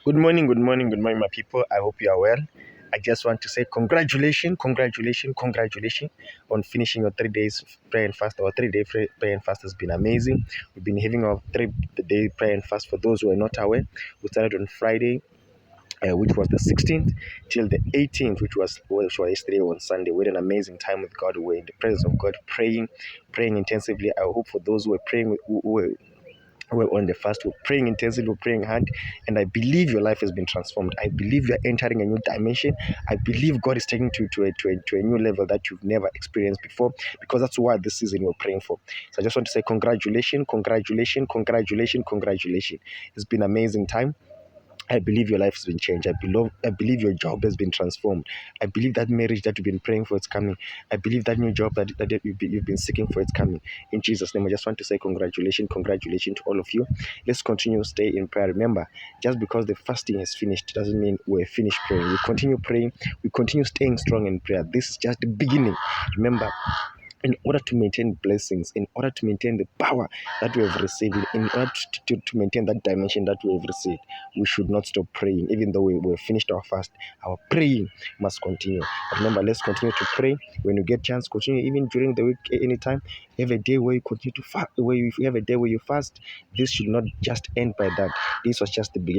Good morning, my people. I hope you are well. I just want to say congratulations on finishing your 3 days prayer and fast. Our 3 day prayer and fast has been amazing. We've been having our 3 day prayer and fast. For those who are not aware, we started on Friday, which was the 16th, till the 18th, which was yesterday on Sunday. We had an amazing time with God. We were in the presence of God, praying intensively. I hope for those who were praying, we're on the fast, we're praying intensely, we're praying hard, and I believe your life has been transformed. I believe you're entering a new dimension. I believe God is taking you to a new level that you've never experienced before, because that's what this season we're praying for. So I just want to say congratulations. It's been an amazing time. I believe your life has been changed. I believe your job has been transformed. I believe that marriage that you've been praying for is coming. I believe that new job that you've been seeking for is coming. In Jesus' name, I just want to say congratulations to all of you. Let's continue to stay in prayer. Remember, just because the fasting is finished doesn't mean we're finished praying. We continue praying. We continue staying strong in prayer. This is just the beginning. Remember, in order to maintain blessings, in order to maintain the power that we have received, in order to maintain that dimension that we have received, we should not stop praying. Even though we've finished our fast, our praying must continue. Remember, let's continue to pray. When you get chance, continue even during the week, anytime. Have a day where you continue to fast. If you have a day where you fast, this should not just end by that. This was just the beginning.